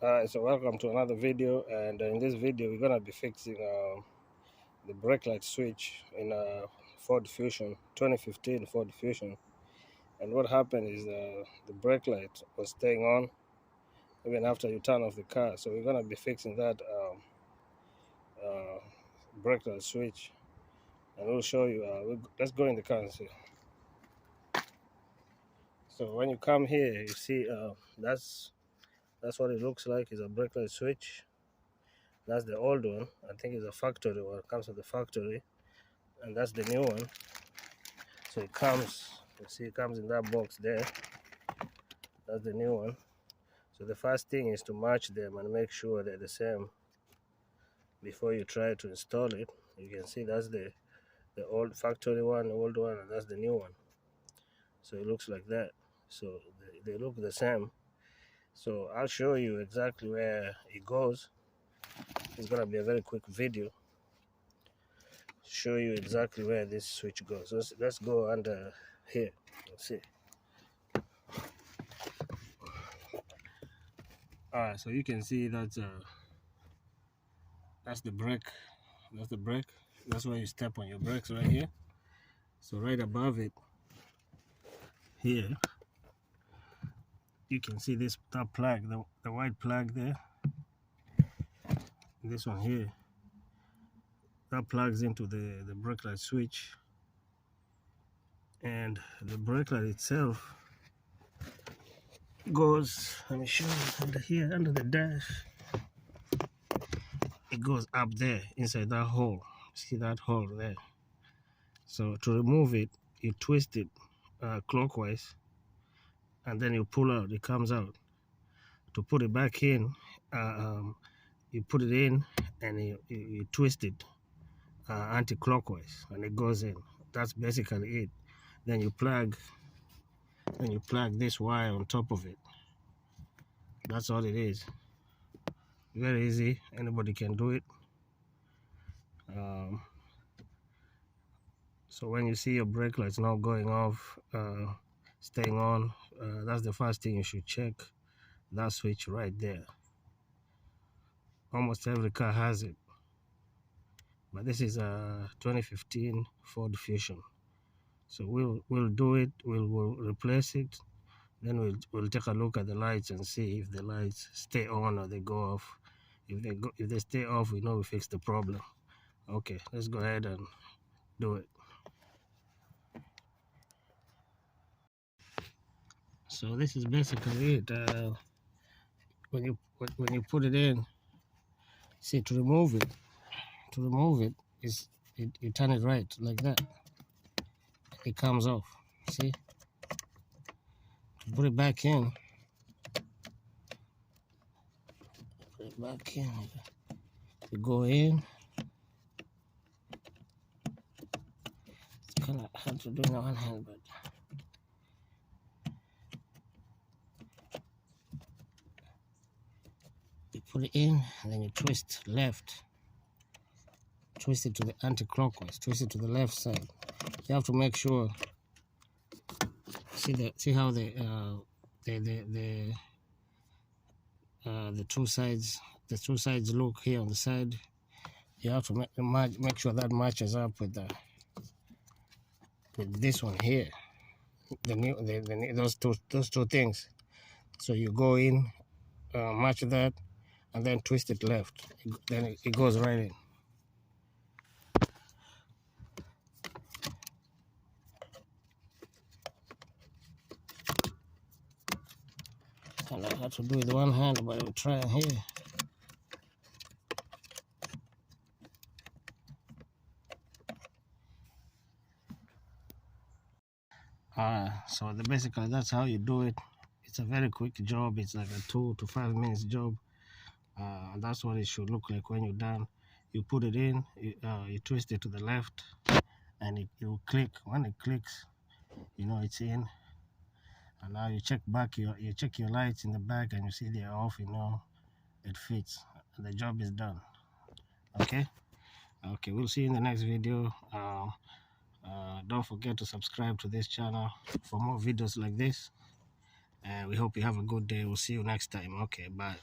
Alright, so welcome to another video, and in this video we're gonna be fixing the brake light switch in Ford Fusion 2015 Ford Fusion. And what happened is the brake light was staying on even after you turn off the car. So we're gonna be fixing that uh, brake light switch, and we'll show you. Let's go in the car and see. So when you come here, you see that's what it looks like. Is a brake light switch. That's the old one. I think it's a factory one. It comes with the factory, and that's the new one. So it comes, you see, it comes in that box there. That's the new one. So the first thing is to match them and make sure they're the same before you try to install it. You can see that's the old factory one, the old one, and that's the new one. So it looks like that. So they look the same. So I'll show you exactly where it goes. It's gonna be a very quick video. Show you exactly where this switch goes. So let's go under here. Let's see. Alright, so you can see that's the brake. That's the brake. That's where you step on your brakes right here. So right above it here, you can see that plug, the white plug there. This one here, that plugs into the brake light switch, and the brake light itself goes, let me show you, under here, under the dash. It goes up there inside that hole. See that hole there? So to remove it, you twist it clockwise, and then you pull out. It comes out. To put it back in, you put it in and you twist it anti-clockwise, and it goes in. That's basically it. Then you plug this wire on top of it. That's all it is. Very easy. Anybody can do it. So when you see your brake lights not going off, staying on, that's the first thing you should check. That switch right there. Almost every car has it, but this is a 2015 Ford Fusion. So we'll do it. We'll replace it. Then we'll take a look at the lights and see if the lights stay on or they go off. If they stay off, we know we fixed the problem. Okay, let's go ahead and do it. So this is basically it. When you put it in, see, to remove it is you turn it right like that. It comes off. See, to put it back in, you go in. It's kind of hard to do in one hand, but you put it in and then you twist left. Twist it to the anti-clockwise. Twist it to the left side. You have to make sure. See how the two sides look here on the side. You have to make sure that matches up with this one here. Those two things. So you go in, match that, and then twist it left. Then it goes right in. And I have to do it with one hand, but I'll try here. So basically that's how you do it. It's a very quick job. It's like a 2 to 5 minutes job. That's what it should look like when you're done. You put it in, you twist it to the left, and it will click. When it clicks, you know it's in. And now you check back, you check your lights in the back, and you see they're off. You know it fits. The job is done. Okay. We'll see you in the next video. Don't forget to subscribe to this channel for more videos like this, and we hope you have a good day. We'll see you next time. Okay, bye.